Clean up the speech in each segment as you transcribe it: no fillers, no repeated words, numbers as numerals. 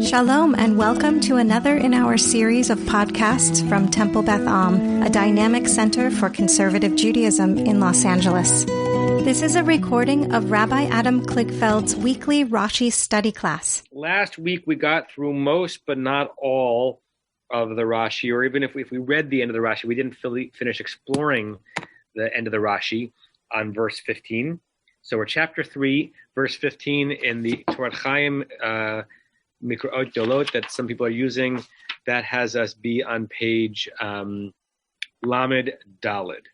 Shalom and welcome to another in our series of podcasts from Temple Beth Am, a dynamic center for conservative Judaism in Los Angeles. This is a recording of Rabbi Adam Kligfeld's weekly Rashi study class. Last week we got through most but not all of the Rashi, or even if we read the end of the Rashi, we didn't finish exploring the end of the Rashi on verse 15. So we're chapter 3, verse 15 in the Torah Chaim Mikrot Dolot that some people are using. That has us be on page Lamed Daled.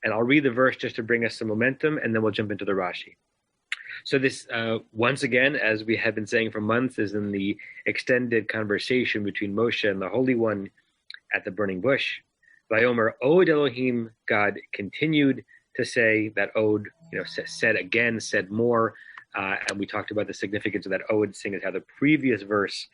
And I'll read the verse just to bring us some momentum, and then we'll jump into the Rashi. So this, once again, as we have been saying for months, is in the extended conversation between Moshe and the Holy One at the burning bush. Vayomer Od Elohim, God continued to say that Od, said more. And we talked about the significance of that Od, seeing as how the previous verse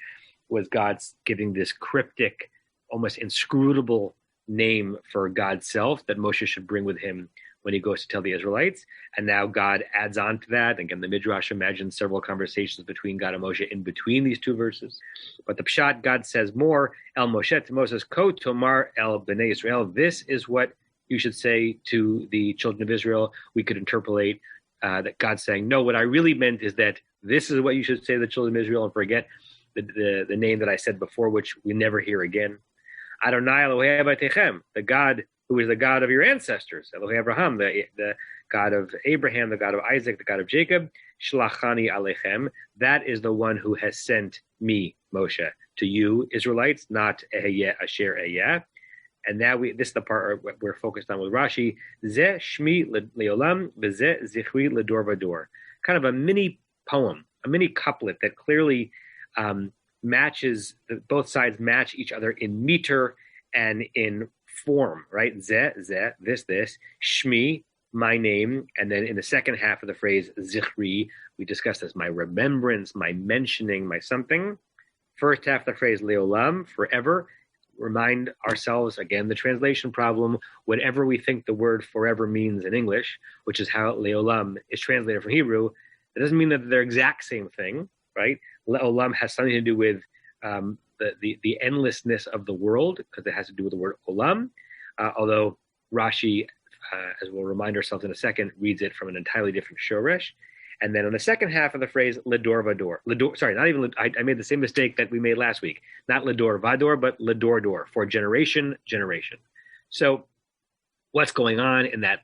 was God's giving this cryptic, almost inscrutable name for God's self that Moshe should bring with him when he goes to tell the Israelites. And now God adds on to that. Again, the Midrash imagines several conversations between God and Moshe in between these two verses. But the Pshat, God says more, El Moshe to Moses, Ko Tomar El Bnei Israel. This is what you should say to the children of Israel. We could interpolate that God's saying, no, what I really meant is that this is what you should say to the children of Israel, and forget the name that I said before, which we never hear again. Adonai Elohei Avatechem, the God who is the God of your ancestors, Elohei Abraham, the God of Abraham, the God of Isaac, the God of Jacob, Shlachani Alechem, that is the one who has sent me, Moshe, to you, Israelites, not Eheyeh Asher Eyeh. And now this is the part we're focused on with Rashi. Zeh Shmi Leolam, V'zeh Zichri Ledor Vador. Kind of a mini poem, a mini couplet that clearly matches, both sides match each other in meter and in form, right? Zeh, this, Shmi, my name. And then in the second half of the phrase, Zichri, we discussed this, my remembrance, my mentioning, my something. First half of the phrase, Leolam, forever. Remind ourselves, again, the translation problem, whatever we think the word forever means in English, which is how Leolam is translated from Hebrew, it doesn't mean that they're exact same thing, right? Leolam has something to do with the endlessness of the world, because it has to do with the word olam, although Rashi, as we'll remind ourselves in a second, reads it from an entirely different shoresh. And then on the second half of the phrase, Ledor Vador. I made the same mistake that we made last week. Not Ledor Vador, but Ledor Dor, for generation. So what's going on in that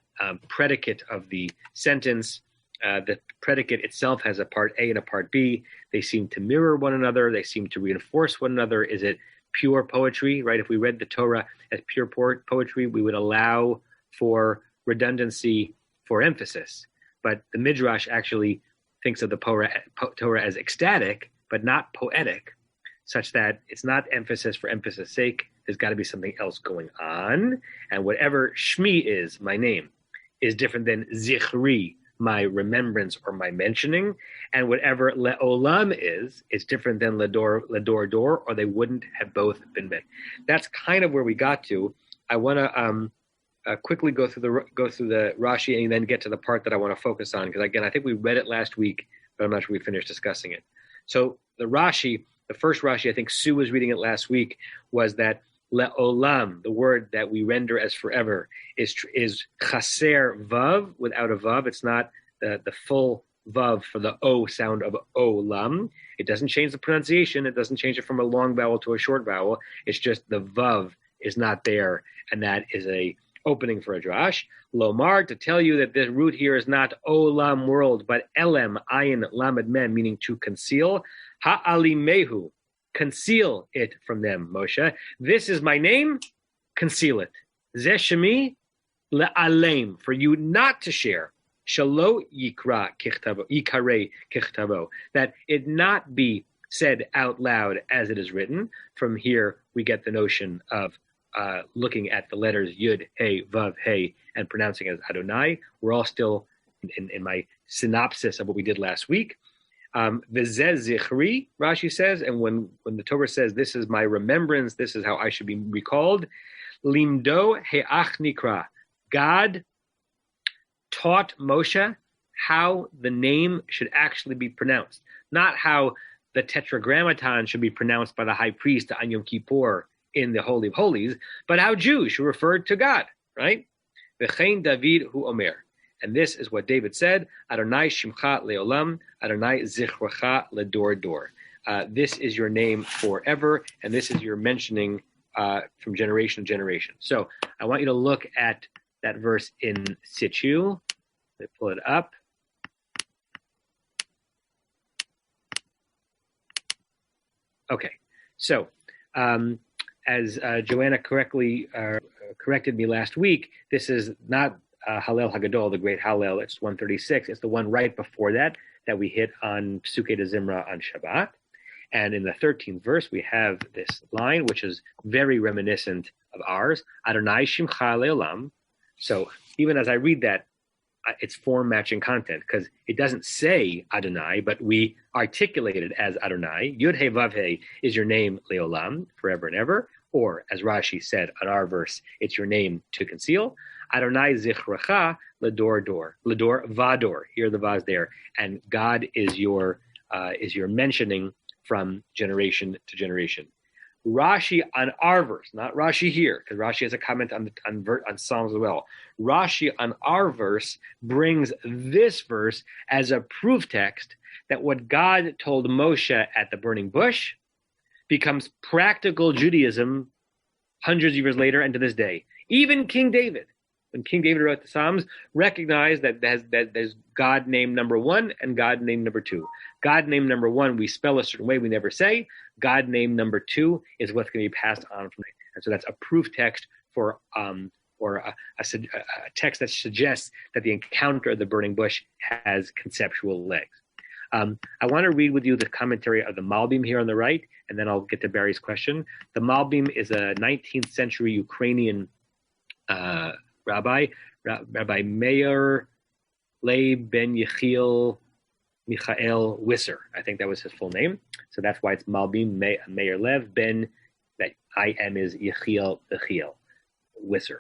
predicate of the sentence? The predicate itself has a part A and a part B. They seem to mirror one another. They seem to reinforce one another. Is it pure poetry, right? If we read the Torah as pure poetry, we would allow for redundancy for emphasis. But the Midrash actually thinks of the Torah as ecstatic, but not poetic, such that it's not emphasis for emphasis' sake. There's got to be something else going on. And whatever Shmi is, my name, is different than Zichri, my remembrance or my mentioning. And whatever Le'olam is different than Ledor Dor, or they wouldn't have both been made. That's kind of where we got to. I want to quickly go through the Rashi and then get to the part that I want to focus on, because again, I think we read it last week, but I'm not sure we finished discussing it. So the Rashi, the first Rashi, I think Sue was reading it last week, was that Le'olam, the word that we render as forever, is chaser vav, without a vav. It's not the full vav for the O sound of olam. It doesn't change the pronunciation. It doesn't change it from a long vowel to a short vowel. It's just the vav is not there, and that is a opening for a drash. Lomar, to tell you that this root here is not olam, world, but elem, ayin, lamed mem, meaning to conceal. Ha'alimehu, conceal it from them, Moshe. This is my name, conceal it. Zeh shemi le'alem, for you not to share. Shalo yikra yikare kichtavo, that it not be said out loud as it is written. From here, we get the notion of looking at the letters Yud, Hey, Vav, Hey, and pronouncing it as Adonai. We're all still in my synopsis of what we did last week. V'zeh zichri, Rashi says, and when the Torah says, this is my remembrance, this is how I should be recalled, limdo he'ach nikra, God taught Moshe how the name should actually be pronounced, not how the Tetragrammaton should be pronounced by the high priest on Yom Kippur in the Holy of Holies, but how Jews should refer to God, right? V'chein David hu omer. And this is what David said, Adonai Shimcha Leolam, Adonai Zichrecha Ledor Dor. This is your name forever, and this is your mentioning from generation to generation. So I want you to look at that verse in situ. Let me pull it up. Okay, so as Joanna correctly corrected me last week, this is not Hallel Hagadol, the great Hallel. It's 136. It's the one right before that we hit on Psukei de Zimra on Shabbat. And in the 13th verse, we have this line, which is very reminiscent of ours, Adonai Shimcha Leolam. So even as I read that, it's form-matching content, because it doesn't say Adonai, but we articulate it as Adonai. Yud He Vav He is your name, Leolam, forever and ever. Or, as Rashi said on our verse, it's your name to conceal. Adonai Zichrecha Ledor Dor. Ledor Vador. Here the Vaz there. And God is your mentioning from generation to generation. Rashi on our verse, not Rashi here, because Rashi has a comment on Psalms as well. Rashi on our verse brings this verse as a proof text that what God told Moshe at the burning bush becomes practical Judaism hundreds of years later and to this day. Even King David, when King David wrote the Psalms, recognized that there's God named number one and God named number two. God named number one, we spell a certain way, we never say. God named number two is what's going to be passed on from there. And so that's a proof text for a text that suggests that the encounter of the burning bush has conceptual legs. I want to read with you the commentary of the Malbim here on the right, and then I'll get to Barry's question. The Malbim is a 19th century Ukrainian rabbi, Rabbi Meir Leib Ben Yechiel Michael Wisser. I think that was his full name. So that's why it's Malbim Meir Lev Ben, that I am is Yechiel Wisser.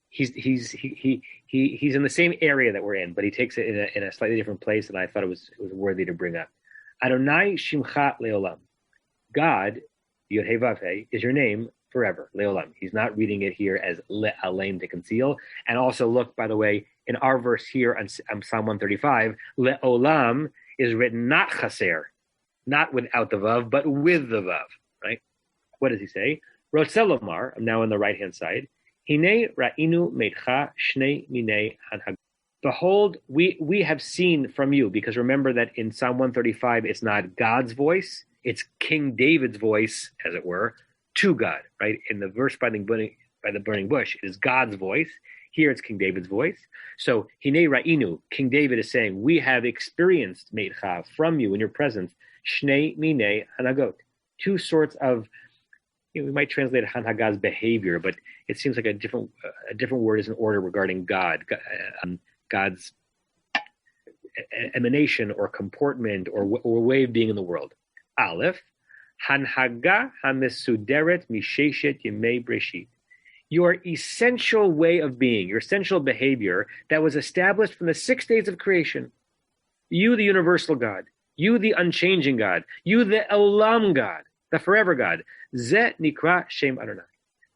He's in the same area that we're in, but he takes it in a slightly different place, and I thought it was worthy to bring up. Adonai Shimcha Leolam. God, Yod He Vav He, is your name forever, Leolam. He's not reading it here as Le'alaim, to conceal. And also look, by the way, in our verse here on Psalm 135, Le'olam is written not chaser, not without the vav, but with the vav, right? What does he say? Rotzelomar, I'm now on the right-hand side, Hine ra'inu meitcha shnei minei hanhag. Behold, we have seen from you, because remember that in Psalm 135, it's not God's voice, it's King David's voice, as it were, to God, right? In the verse by the burning bush, it is God's voice. Here it's King David's voice. So, Hine ra'inu, King David is saying, we have experienced meitcha from you in your presence, shnei minei hanagot, two sorts of, we might translate hanhagah's behavior, but it seems like a different word is in order regarding God, God's emanation or comportment or way of being in the world. Aleph, hanhaga hamesuderet misheshet yemei breshit. Your essential way of being, your essential behavior that was established from the 6 days of creation. You, the universal God. You, the unchanging God. You, the Olam God, the forever God. Zeh nikra Shem Adonai.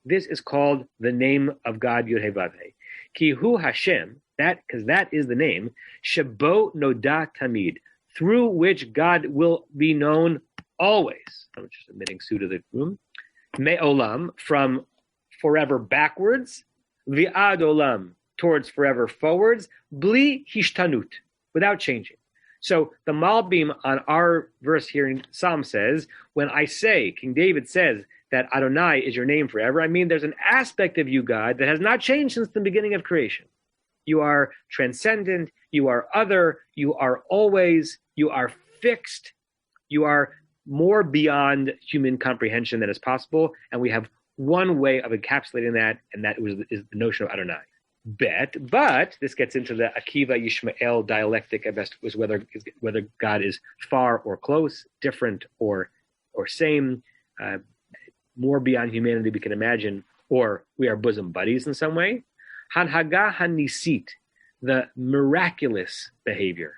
This is called the name of God, Yud He Vav He. Ki hu Hashem, because that is the name, Shebo Noda Tamid, through which God will be known always. I'm just admitting Sue to the room. Me'olam, from forever backwards, Vi'ad Olam, towards forever forwards, Bli Hishtanut, without changing. So the Malbim on our verse here in Psalm says, when I say, King David says that Adonai is your name forever, I mean there's an aspect of you, God, that has not changed since the beginning of creation. You are transcendent, you are other, you are always, you are fixed, you are more beyond human comprehension than is possible, and we have one way of encapsulating that, and that is the notion of Adonai. But this gets into the Akiva Yishmael dialectic at best, was whether God is far or close, different or same, more beyond humanity we can imagine, or we are bosom buddies in some way. Hanhaga hanisit, the miraculous behavior,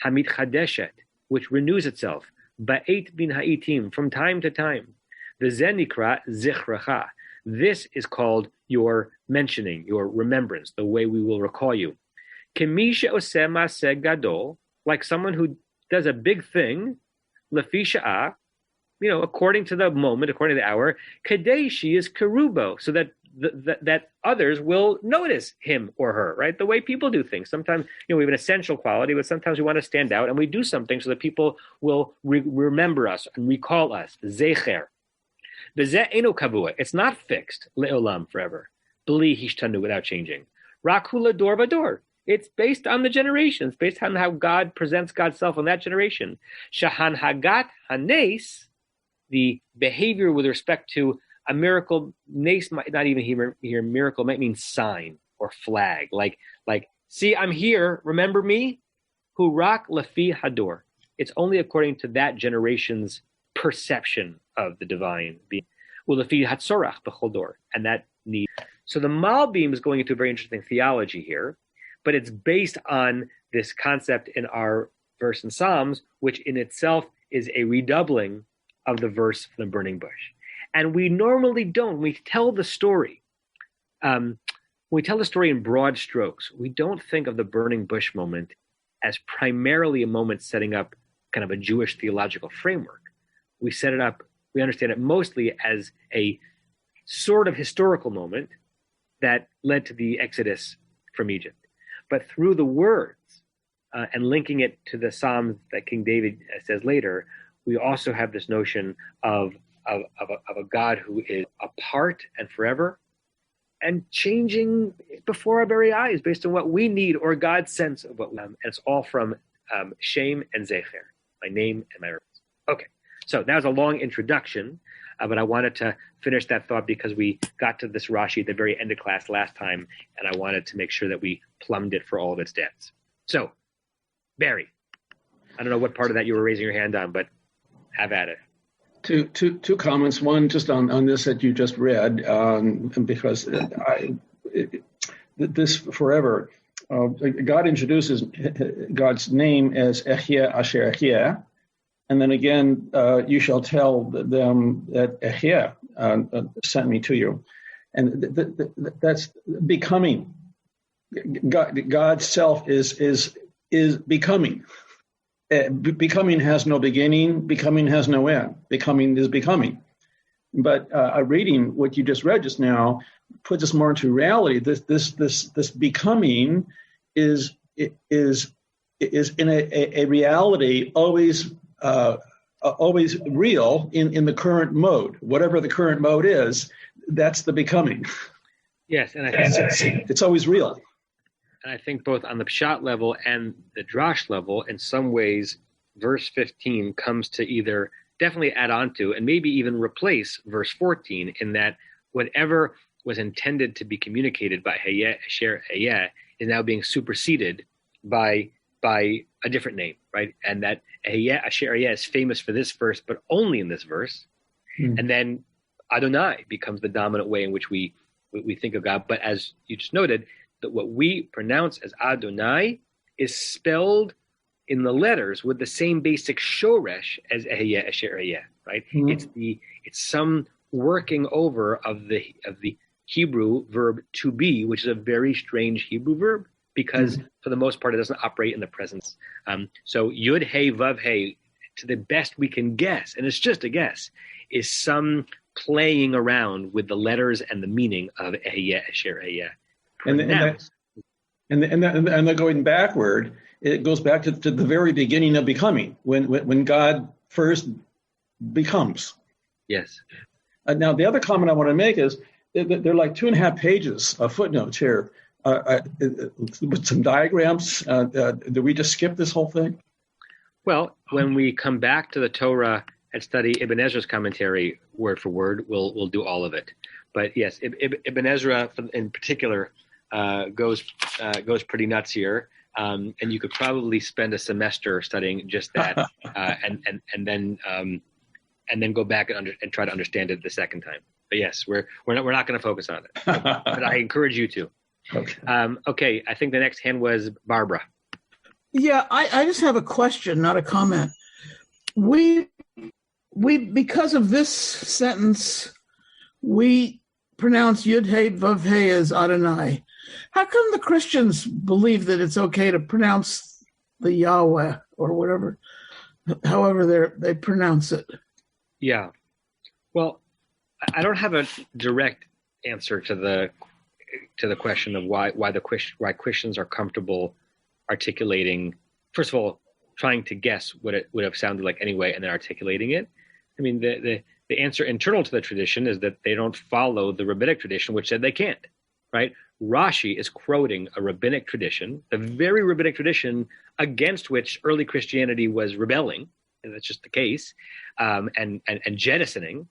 hamit chadeshet, which renews itself, ba'et bin ha'itim, from time to time. V'zenikra zichracha. This is called your mentioning, your remembrance, the way we will recall you. Kemi she'oseh ma'aseh gadol, like someone who does a big thing, lefi sha'ah, according to the moment, according to the hour, kadei she is kerubo, so that that others will notice him or her, right? The way people do things. Sometimes, we have an essential quality, but sometimes we want to stand out, and we do something so that people will remember us and recall us. Zecher. B'zeh eno kavua. It's not fixed, le'olam, forever. B'li hishtanu, without changing. Rak hu lador v'dor. It's based on the generations, based on how God presents God's self on that generation. Shahan hagat hanes, the behavior with respect to a miracle, nes might not even hear miracle, might mean sign or flag. Like, see, I'm here, remember me? Hurak lafi hador. It's only according to that generation's perception of the divine being. Ulafi hatsorach b'choldor, and that need. So the Malbim is going into a very interesting theology here, but it's based on this concept in our verse in Psalms, which in itself is a redoubling of the verse from the burning bush. And we normally don't. We tell the story. We tell the story in broad strokes. We don't think of the burning bush moment as primarily a moment setting up kind of a Jewish theological framework. We set it up, we understand it mostly as a sort of historical moment that led to the Exodus from Egypt. But through the words and linking it to the Psalms that King David says later, we also have this notion of a God who is apart and forever and changing before our very eyes based on what we need or God's sense of what we and it's all from Shem and Zecher, my name and my reverence. Okay, so that was a long introduction, but I wanted to finish that thought because we got to this Rashi at the very end of class last time, and I wanted to make sure that we plumbed it for all of its depths. So, Barry, I don't know what part of that you were raising your hand on, but have at it. Two comments. One, just on this that you just read, because this forever, God introduces God's name as Ehyeh Asher Ehyeh, and then again, you shall tell them that Ehyeh sent me to you, and that's becoming. God's self is becoming. Becoming has no beginning. Becoming has no end. Becoming is becoming. But reading what you just read just now puts us more into reality. This becoming is in a reality always real in the current mode. Whatever the current mode is, that's the becoming. Yes, and I think it's always real. And I think both on the Pshat level and the Drash level, in some ways, verse 15 comes to either definitely add on to and maybe even replace verse 14 in that whatever was intended to be communicated by Ehyeh Asher Ehyeh is now being superseded by a different name, right? And that Ehyeh Asher Ehyeh is famous for this verse, but only in this verse. And then Adonai becomes the dominant way in which we think of God. But as you just noted, that what we pronounce as Adonai is spelled in the letters with the same basic shoresh as Ehyeh Asher Ehyeh, right? It's some working over of the Hebrew verb to be, which is a very strange Hebrew verb because for the most part it doesn't operate in the presence. So Yud Hey Vav Hey, to the best we can guess, and it's just a guess, is some playing around with the letters and the meaning of Ehyeh Asher Ehyeh. And then going backward, it goes back to the very beginning of becoming, when God first becomes. Yes. Now, the other comment I want to make is that there are like 2.5 pages of footnotes here with some diagrams. Do we just skip this whole thing? Well, when we come back to the Torah and study Ibn Ezra's commentary word for word, we'll do all of it. But yes, Ibn Ezra in particular goes pretty nuts here, and you could probably spend a semester studying just that, and then go back and try to understand it the second time. But yes, we're not going to focus on it, but I encourage you to. Okay. I think the next hand was Barbara. Yeah, I just have a question, not a comment. we because of this sentence, we pronounce Yud Hey Vav Hey as Adonai. How come the Christians believe that it's okay to pronounce the Yahweh or whatever, however they pronounce it? Yeah. Well, I don't have a direct answer to the question of why Christians are comfortable articulating. First of all, trying to guess what it would have sounded like anyway, and then articulating it. I mean, the answer internal to the tradition is that they don't follow the rabbinic tradition, which said they can't. Right? Rashi is quoting a rabbinic tradition, the very rabbinic tradition against which early Christianity was rebelling, and that's just the case, and jettisoning.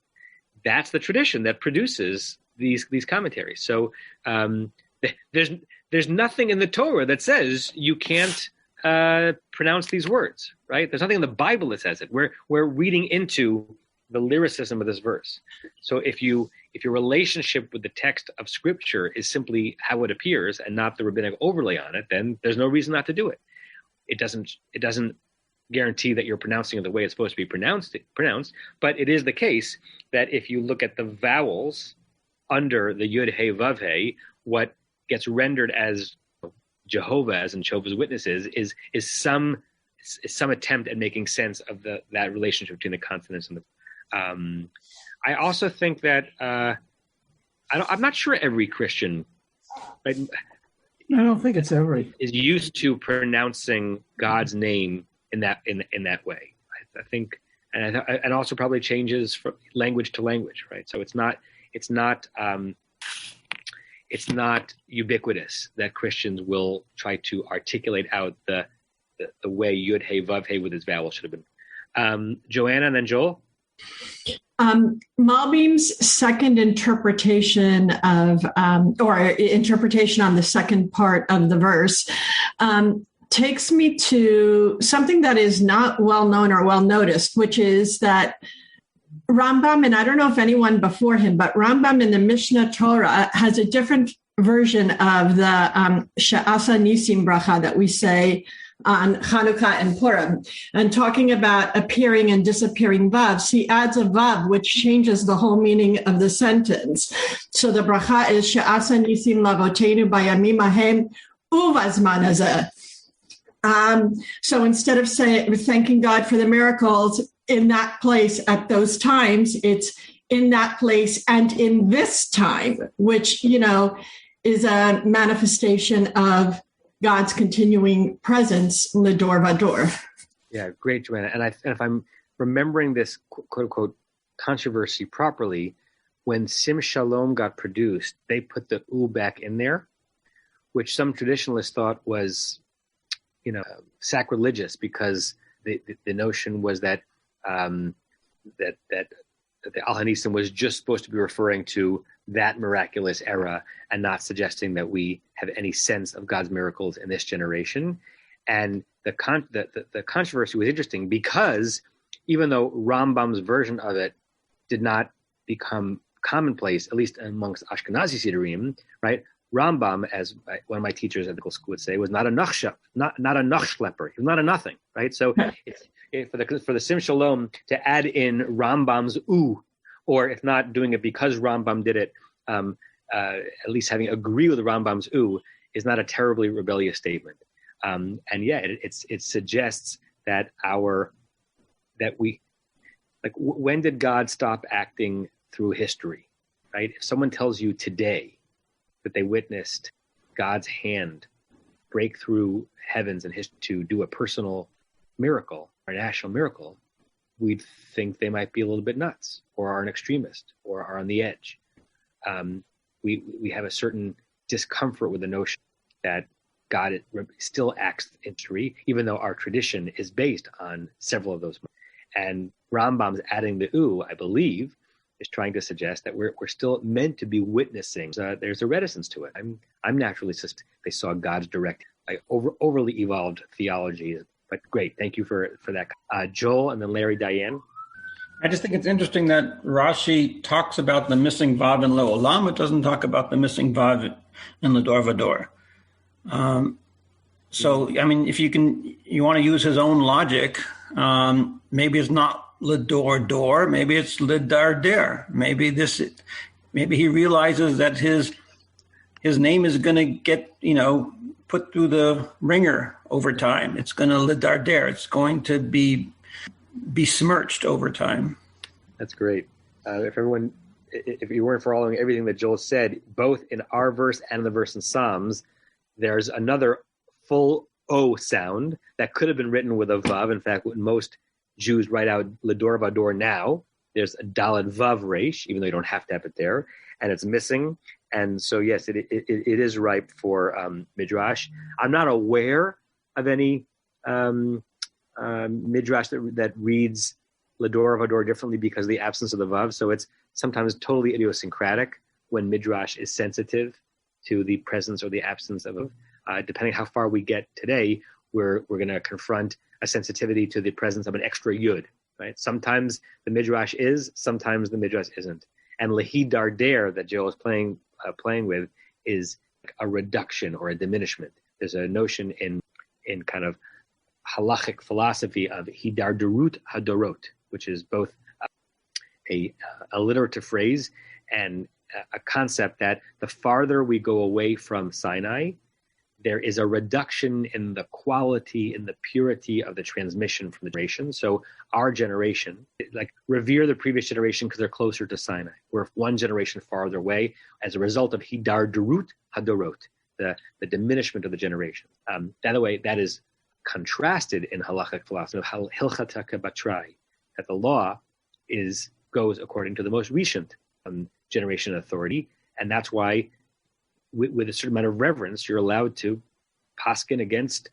That's the tradition that produces these commentaries. So there's nothing in the Torah that says you can't pronounce these words, right? There's nothing in the Bible that says it. We're reading into the lyricism of this verse. So if your relationship with the text of Scripture is simply how it appears and not the rabbinic overlay on it, then there's no reason not to do it. It doesn't guarantee that you're pronouncing it the way it's supposed to be pronounced, but it is the case that if you look at the vowels under the Yud Hey Vav Hey, what gets rendered as Jehovah, as in Jehovah's Witnesses, is some attempt at making sense of that relationship between the consonants and the. I also think that I'm not sure every Christian, right, I don't think it's every, is used to pronouncing God's name in that way. I think, and also probably changes from language to language, right? So it's not ubiquitous that Christians will try to articulate out the way Yud Hey Vav Hey with its vowel should have been. Joanna and then Joel. Malbim's second interpretation of, or interpretation on the second part of the verse, takes me to something that is not well known or well noticed, which is that Rambam, and I don't know if anyone before him, but Rambam in the Mishnah Torah has a different version of the She'asa Nisim bracha that we say on Chanukah and Purim, and talking about appearing and disappearing vavs. He adds a vav, which changes the whole meaning of the sentence. So the bracha is She'asa Nisim Lavotenu Bayamim Ahem Uvazman Hazeh. So instead of thanking God for the miracles in that place at those times, it's in that place and in this time, which, is a manifestation of God's continuing presence, L'dor Vador. Yeah, great, Joanna. And if I'm remembering this quote unquote controversy properly, when Sim Shalom got produced, they put the U back in there, which some traditionalists thought was, sacrilegious, because the notion was that that the Al Hanisim was just supposed to be referring to that miraculous era and not suggesting that we have any sense of God's miracles in this generation. And the controversy was interesting because even though Rambam's version of it did not become commonplace, at least amongst Ashkenazi Sidurim, right? Rambam, as one of my teachers at the school would say, was not a nachshlepper. He was not a nothing, right? So for the Sim Shalom to add in Rambam's U, or if not doing it because Rambam did it, at least having agree with Rambam's U, is not a terribly rebellious statement. And yeah, it suggests that when did God stop acting through history, right? If someone tells you today that they witnessed God's hand break through heavens and history to do a personal miracle or a national miracle, we'd think they might be a little bit nuts or are an extremist or are on the edge. We have a certain discomfort with the notion that God still acts in history, even though our tradition is based on several of those. And Rambam's adding the U, I believe, is trying to suggest that we're still meant to be witnessing. There's a reticence to it. I'm naturally just, they saw God's direct, overly evolved theology. But great, thank you for that. Joel and then Larry, Diane. I just think it's interesting that Rashi talks about the missing vav in Le'olam. It doesn't talk about the missing vav in L'dor Vador. So, I mean, if you want to use his own logic, maybe it's not Ledor Dor, maybe it's Ledar Der. Maybe he realizes that his name is going to get, put through the ringer over time. It's going to Ledar Der. It's going to be besmirched over time. That's great. If you weren't following everything that Joel said, both in our verse and in the verse in Psalms, there's another full O sound that could have been written with a Vav. In fact, when most Jews write out Ledor Vador now, there's a Daled Vav Resh, even though you don't have to have it there, and it's missing. And so, yes, it is ripe for Midrash. I'm not aware of any Midrash that reads Ledor Vador differently because of the absence of the Vav. So it's sometimes totally idiosyncratic when Midrash is sensitive to the presence or the absence of a depending how far we get today, we're going to confront a sensitivity to the presence of an extra yud, right? Sometimes the Midrash is, sometimes the Midrash isn't. And Lehidar Der that Joel is playing with is a reduction or a diminishment. There's a notion in kind of halachic philosophy of Hidarderut Hadorot, which is both a alliterative phrase and a concept that the farther we go away from Sinai, there is a reduction in the quality and the purity of the transmission from the generation. So our generation, revere the previous generation because they're closer to Sinai. We're one generation farther away as a result of Hidarderut Hadorot, the diminishment of the generation. By the way, that is contrasted in halachic philosophy of Hilchata Kebatrai, that the law goes according to the most recent generation authority, and that's why with a certain amount of reverence, you're allowed to paskin against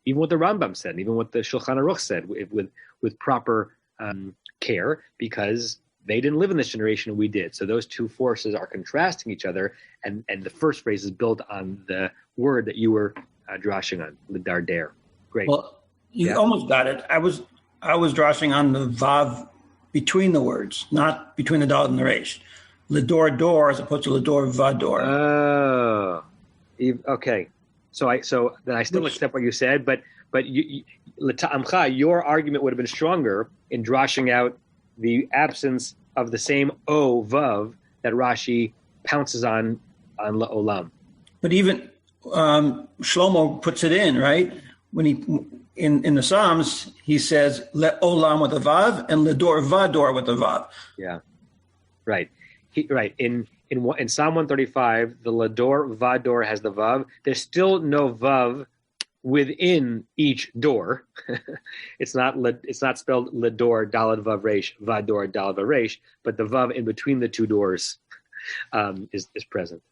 even what the Rambam said, even what the Shulchan Aruch said, with proper care, because they didn't live in this generation and we did. So those two forces are contrasting each other, and the first phrase is built on the word that you were drashing on, the darder. Great. Well, you almost got it. I was drashing on the vav between the words, not between the dal and the resh. Ledor Dor as opposed to Ledor Vador. Oh, okay. So I still accept what you said, but your argument would have been stronger in drashing out the absence of the same O Vav that Rashi pounces on La'olam. But even Shlomo puts it in, right? When he in the Psalms, he says Le'olam with a Vav and Ledor Vador with a Vav. Yeah, right. In Psalm 135, the Ledor Vador has the Vav. There's still no Vav within each door. It's not spelled Ledor Dalad Vav Resh Vador Dalad Vav Resh, but the Vav in between the two doors is present.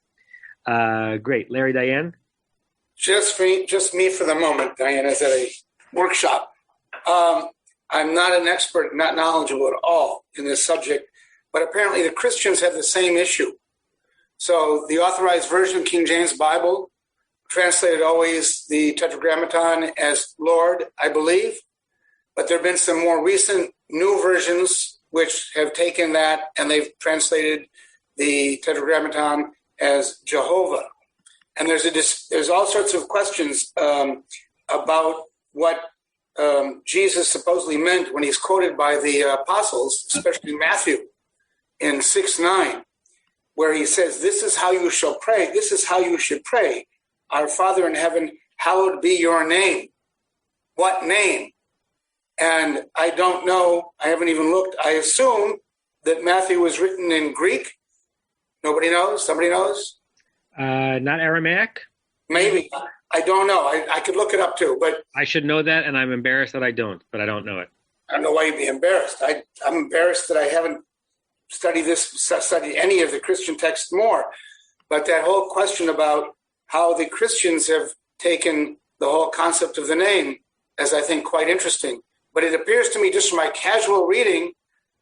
Great, Larry, Diane. Just me for the moment. Diane is at a workshop. I'm not an expert, not knowledgeable at all in this subject. But apparently the Christians have the same issue. So the Authorized Version, King James Bible, translated always the Tetragrammaton as Lord, I believe. But there have been some more recent new versions which have taken that and they've translated the Tetragrammaton as Jehovah. And there's all sorts of questions about what Jesus supposedly meant when he's quoted by the apostles, especially Matthew. In 6:9, where he says, "This is how you shall pray. This is how you should pray. Our Father in heaven, hallowed be your name." What name? And I don't know. I haven't even looked. I assume that Matthew was written in Greek. Nobody knows? Somebody knows? Not Aramaic? Maybe. I don't know. I could look it up too. But I should know that, and I'm embarrassed that I don't. But I don't know it. I don't know why you'd be embarrassed. I'm embarrassed that I haven't study any of the Christian texts more. But that whole question about how the Christians have taken the whole concept of the name is, I think, quite interesting. But it appears to me, just from my casual reading,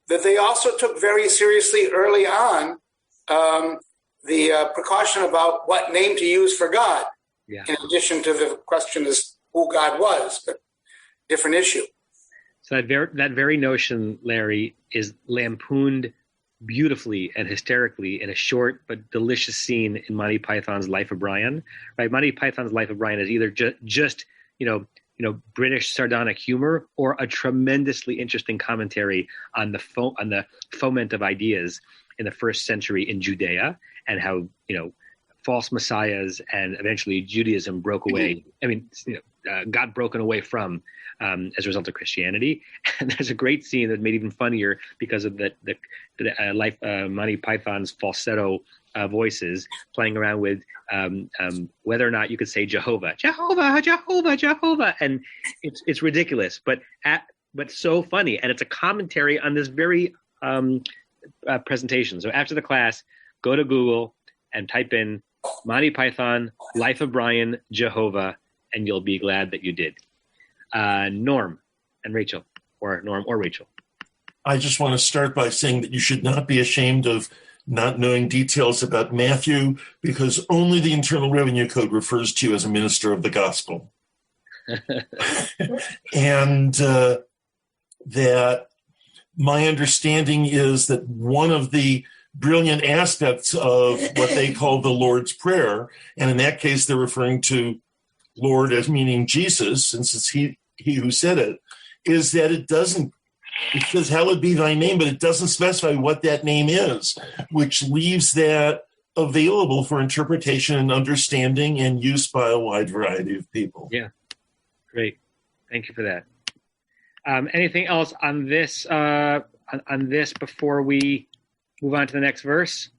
that they also took very seriously early on the precaution about what name to use for God, in addition to the question as who God was, but different issue. So that very notion, Larry, is lampooned beautifully and hysterically in a short but delicious scene in Monty Python's Life of Brian. Right, Monty Python's Life of Brian is either just British sardonic humor or a tremendously interesting commentary on the foment of ideas in the first century in Judea and how false messiahs and eventually Judaism broke away. Got broken away from as a result of Christianity. And there's a great scene that made even funnier because of the Monty Python's falsetto voices playing around with whether or not you could say Jehovah, Jehovah, Jehovah, Jehovah, and it's ridiculous, but so funny, and it's a commentary on this very presentation. So after the class, go to Google and type in Monty Python, Life of Brian, Jehovah, and you'll be glad that you did. Norm and Rachel, or Norm or Rachel. I just want to start by saying that you should not be ashamed of not knowing details about Matthew, because only the Internal Revenue Code refers to you as a minister of the gospel. And that my understanding is that one of the brilliant aspects of what they call the Lord's Prayer, and in that case they're referring to Lord as meaning Jesus, since it's he who said it, is that it says, hallowed be thy name, but it doesn't specify what that name is, which leaves that available for interpretation and understanding and use by a wide variety of people. Yeah, great. Thank you for that. Anything else on this before we move on to the next verse?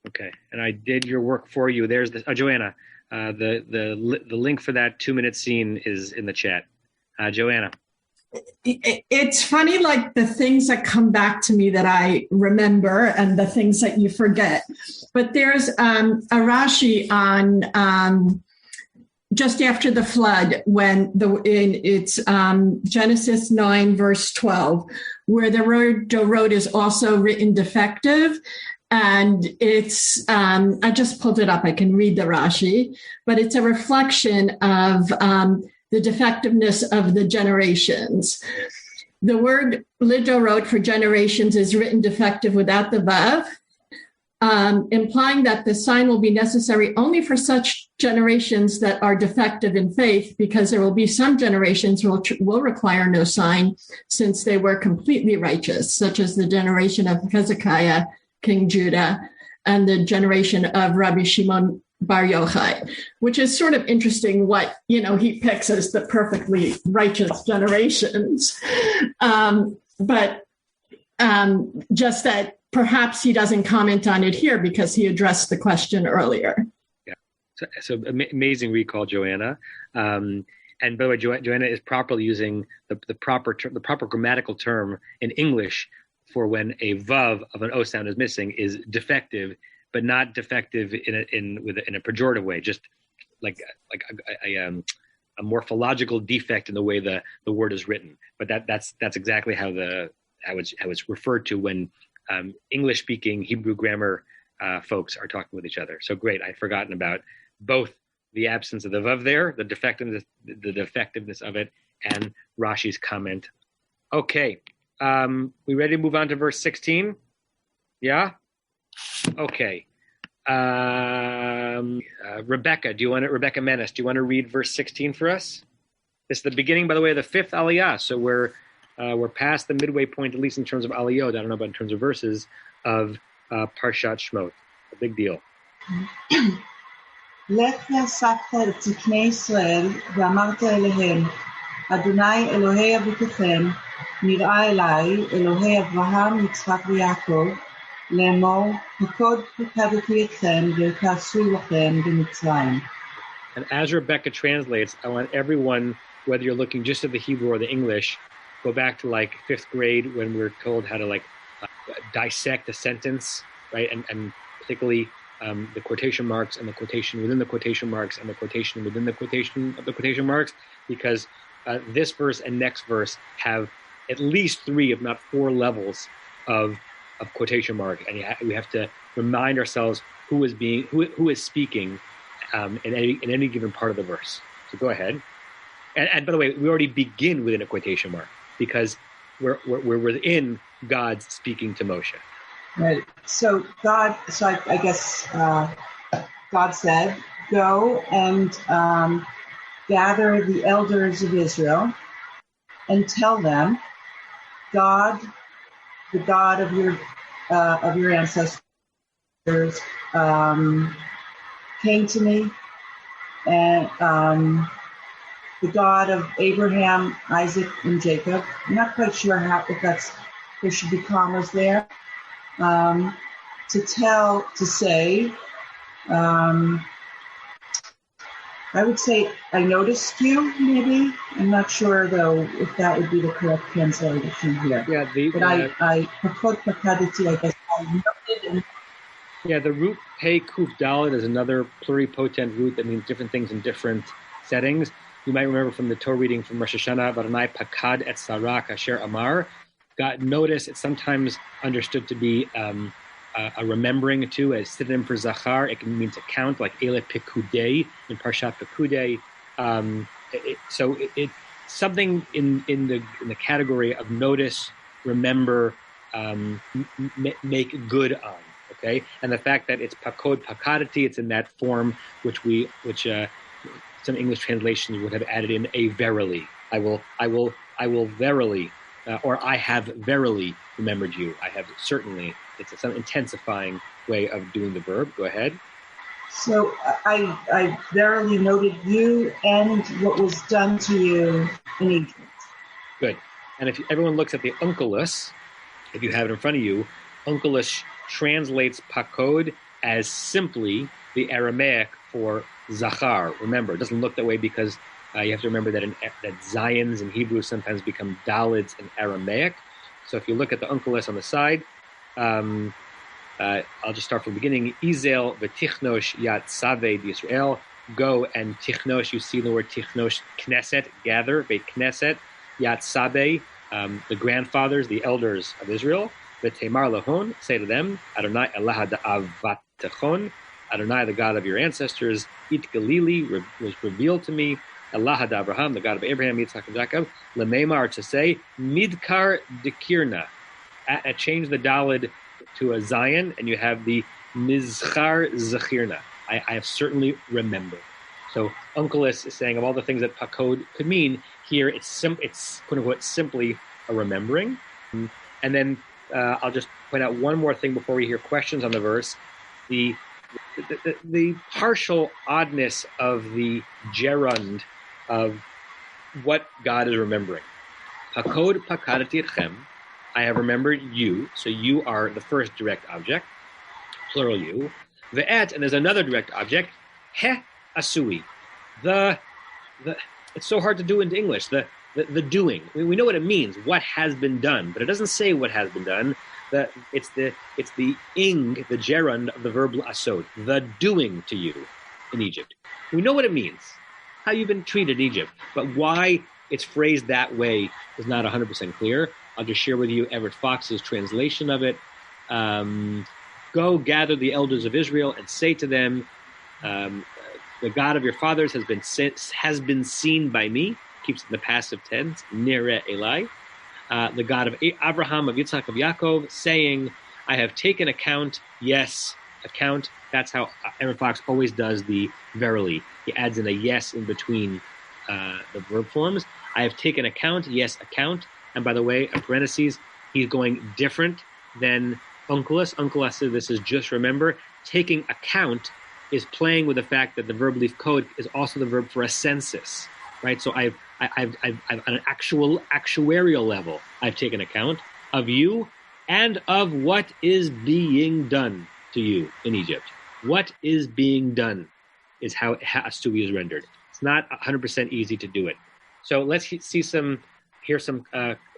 Okay, and I did your work for you. There's Joanna. The link for that 2-minute scene is in the chat. Joanna. It's funny, like the things that come back to me that I remember and the things that you forget. But there's a Rashi on just after the flood, when it's Genesis 9 verse 12, where the word dorot is also written defective. And it's, I just pulled it up. I can read the Rashi, but it's a reflection of the defectiveness of the generations. The word lidorot for generations is written defective without the vav, implying that the sign will be necessary only for such generations that are defective in faith, because there will be some generations will require no sign, since they were completely righteous, such as the generation of Hezekiah, King Judah, and the generation of Rabbi Shimon Bar Yochai, which is sort of interesting what, he picks as the perfectly righteous generations. But just that perhaps he doesn't comment on it here because he addressed the question earlier. Yeah, so amazing recall, Joanna. And by the way, Joanna is properly using the proper grammatical term in English for when a vav of an o sound is missing is defective, but not defective in a pejorative way, just like a morphological defect in the way the word is written. But that's exactly how it's referred to when English speaking Hebrew grammar folks are talking with each other. So great, I'd forgotten about both the absence of the vav there, the defectiveness of it, and Rashi's comment. Okay. We ready to move on to verse 16? Yeah? Okay. Rebecca Menace, do you want to read verse 16 for us? This is the beginning, by the way, of the fifth aliyah. So we're past the midway point, at least in terms of aliyot. I don't know about in terms of verses of Parshat Shemot. A big deal. לך יאספת את זקני ישראל ואמרת אליהם, אדוני אלוהי אבותיכם נראה אליי, אלוהי אברהם, יצחק ויעקב, לאמור, פקדתי אתכם ותעשו לכם במצרים. And as Rebecca translates, I want everyone, whether you're looking just at the Hebrew or the English, go back to like 5th grade when we were told how to dissect a sentence, right? And particularly the quotation marks and the quotation within the quotation marks and the quotation within the quotation of the quotation marks, because this verse and next verse have at least 3, if not 4 levels of quotation mark, and we have to remind ourselves who is speaking in any given part of the verse. So go ahead. And by the way, we already begin within a quotation mark, because we're within God's speaking to Moshe. Right. So I guess God said, go and gather the elders of Israel and tell them, God, the God of your ancestors, came to me, and the God of Abraham, Isaac, and Jacob. I'm not quite sure if there should be commas there. I would say, I noticed you, maybe. I'm not sure, though, if that would be the correct translation here. Yeah, I guess I noted. Yeah, the root Pei Kuf Dalet is another pluripotent root that means different things in different settings. You might remember from the Torah reading from Rosh Hashanah, Varanai Pakad et Sarak Asher Amar. God, notice it's sometimes understood to be a remembering too, as synonym for Zachar. It can mean to count, like Ele Pekudei in Parshat Pekudei. So it's something in the category of notice, remember, make good on. Okay, and the fact that it's pakod pakadati, it's in that form which some English translations would have added in a verily. I will verily, or I have verily remembered you. I have certainly. It's some intensifying way of doing the verb. Go ahead. So I verily noted you and what was done to you in Egypt. Good. And if everyone looks at the Onkelos, if you have it in front of you, Onkelos translates pakod as simply the Aramaic for zachar. Remember, it doesn't look that way because you have to remember that Zions in Hebrew sometimes become dalids in Aramaic. So if you look at the Onkelos on the side, I'll just start from the beginning. Izel v'tichnosh yat saved Yisrael. Go and tichnosh. You see the word tichnosh, knesset, gather, beit knesset, yat sabe, the grandfathers, the elders of Israel. V'temar lahon, say to them, Adonai Elah ha'avatechon, Adonai, the God of your ancestors, it Galili was revealed to me. Elah ha'Avraham, the God of Abraham, Yitzchak, and Jacob. Lememar, to say, midkar dekirna. Change the dalid to a Zion, and you have the Mizchar Zachirna. I have certainly remembered. So Onkelos is saying of all the things that pakod could mean, here it's quote unquote simply a remembering. And then I'll just point out one more thing before we hear questions on the verse. The partial oddness of the gerund of what God is remembering. Pakod pakadati etchem. I have remembered you, so you are the first direct object, plural you. Ve'et, and there's another direct object, he asui. It's so hard to do into English. The doing. We know what it means, what has been done, but it doesn't say what has been done. It's the ing, the gerund of the verb asod, the doing to you in Egypt. We know what it means, how you've been treated in Egypt, but why it's phrased that way is not 100% clear. I'll just share with you Everett Fox's translation of it. Go gather the elders of Israel and say to them, the God of your fathers has been seen by me. Keeps it in the passive tense, nere Eli. The God of Abraham, of Yitzchak, of Yaakov, saying, I have taken account. Yes, account. That's how Everett Fox always does the verily. He adds in a yes in between the verb forms. I have taken account. Yes, account. And by the way, in parentheses, he's going different than Onkelos. Onkelos says this is just remember. Taking account is playing with the fact that the verb leaf code is also the verb for a census, right? So I've on an actuarial level, I've taken account of you and of what is being done to you in Egypt. What is being done is how Asui is rendered. It's not 100% easy to do it. So let's hear some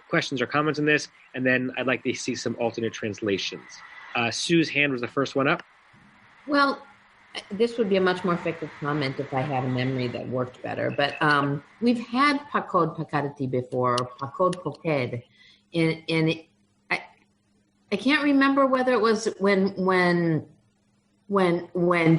questions or comments on this, and then I'd like to see some alternate translations. Sue's hand was the first one up. Well, this would be a much more effective comment if I had a memory that worked better. But we've had pakod pakadati before, or pakod poked, and I can't remember whether it was when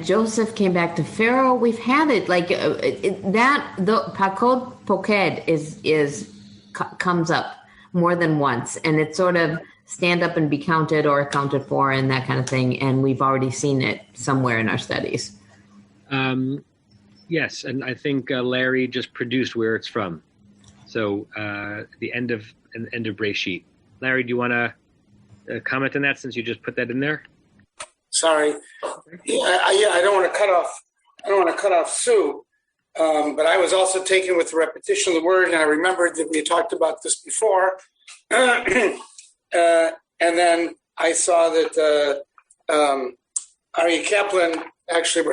Joseph came back to Pharaoh. We've had it like that. The pakod poked is comes up, more than once, and it's sort of stand up and be counted or accounted for and that kind of thing. And we've already seen it somewhere in our studies. Yes, and I think Larry just produced where it's from. So the end of Breshit. Larry, do you want to comment on that since you just put that in there? Sorry. I don't want to cut off. I don't want to cut off Sue, but I was also taken with the repetition of the word, and I remembered that we talked about this before. And then I saw that Aryeh Kaplan actually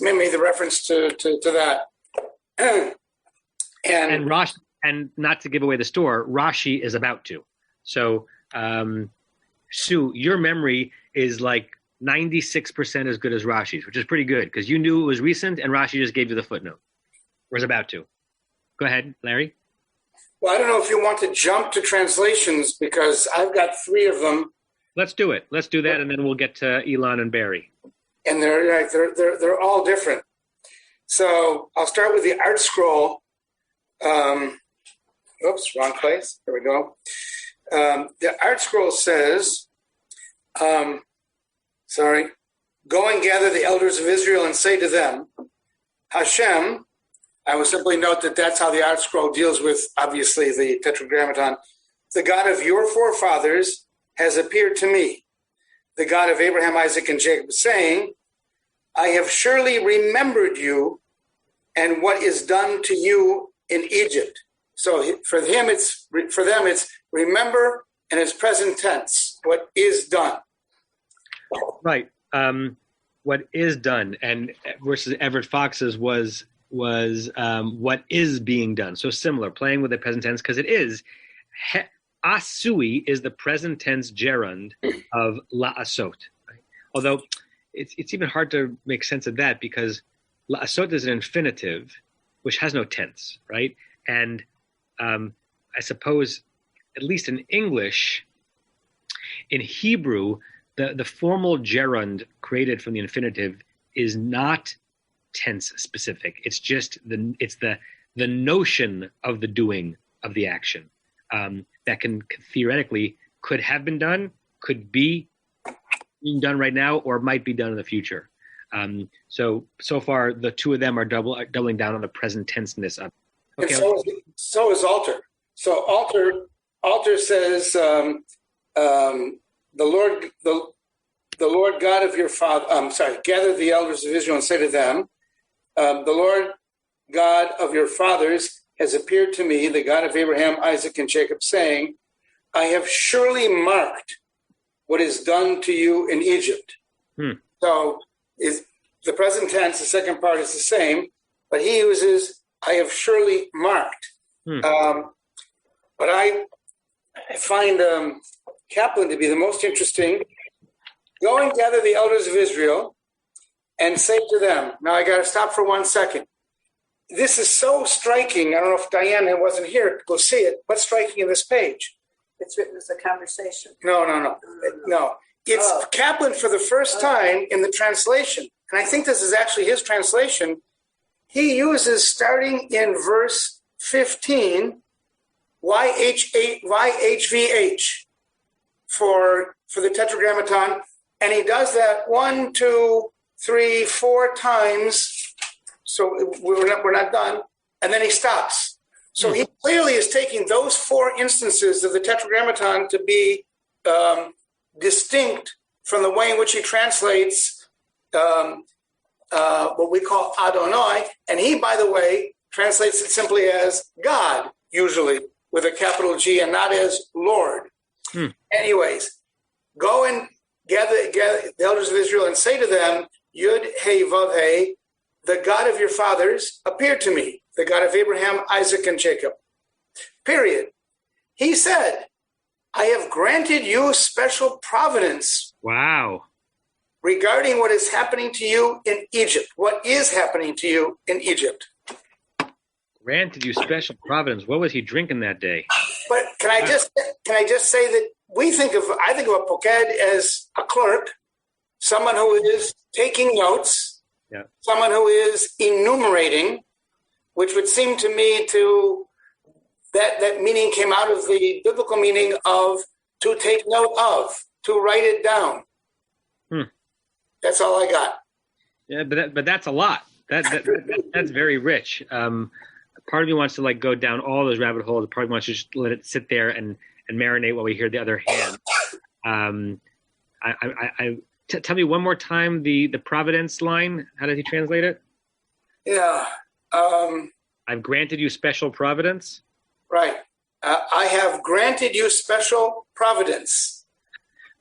made the reference to that. and Rashi, and not to give away the store, Rashi is about to. So, Sue, your memory is like 96% as good as Rashi's, which is pretty good because you knew it was recent and Rashi just gave you the footnote. Or is about to. Go ahead, Larry. Well, I don't know if you want to jump to translations because I've got 3 of them. Let's do it. Let's do that, and then we'll get to Elon and Barry. And they're all different. So I'll start with the Art Scroll. Oops, wrong place. There we go. The Art Scroll says, go and gather the elders of Israel and say to them, Hashem, I will simply note that that's how the Art Scroll deals with, obviously, the Tetragrammaton. The God of your forefathers has appeared to me, the God of Abraham, Isaac, and Jacob, saying, I have surely remembered you and what is done to you in Egypt. So for them, it's remember, and it's present tense, what is done. Right. What is done, and versus Everett Fox's was what is being done. So similar, playing with the present tense, because it is. Asui is the present tense gerund of la'asot. Right? Although it's even hard to make sense of that because la'asot is an infinitive, which has no tense, right? And I suppose, at least in English, in Hebrew, the formal gerund created from the infinitive is not tense specific. It's just the notion of the doing of the action that can theoretically could have been done, could be being done right now, or might be done in the future. So far, the 2 of them are doubling down on the present tenseness of. Okay. And so is altar. So altar says the Lord God of your father. Gather the elders of Israel and say to them, the Lord God of your fathers has appeared to me, the God of Abraham, Isaac, and Jacob, saying, I have surely marked what is done to you in Egypt. So is the present tense, the second part is the same, but he uses, I have surely marked. But I find Kaplan to be the most interesting. Go and gather the elders of Israel and say to them, now I got to stop for 1 second. This is so striking. I don't know if Diana wasn't here to go see it. What's striking in this page? It's written as a conversation. No. It's Kaplan for the first time in the translation. And I think this is actually his translation. He uses, starting in verse 15, YHVH for the Tetragrammaton. And he does that 1, 2, 3, 4 times. So we're not done. And then he stops. So he clearly is taking those 4 instances of the Tetragrammaton to be distinct from the way in which he translates what we call Adonai. And he, by the way, translates it simply as God, usually with a capital G, and not as Lord. Anyways, go and gather the elders of Israel and say to them, Yud He Vav He, the God of your fathers appeared to me, the God of Abraham, Isaac, and Jacob. Period. He said, I have granted you special providence. Wow. Regarding what is happening to you in Egypt. What is happening to you in Egypt? Granted you special providence. What was he drinking that day? But can I just say that I think of a poked as a clerk, someone who is taking notes, someone who is enumerating, which would seem to me to that meaning came out of the biblical meaning of to take note of, to write it down. That's all I got. Yeah, but that's a lot. That's very rich. Part of me wants to like go down all those rabbit holes. Part of me wants to just let it sit there and marinate while we hear the other hand. Tell me one more time the providence line. How does he translate it? Yeah. I've granted you special providence. Right. I have granted you special providence,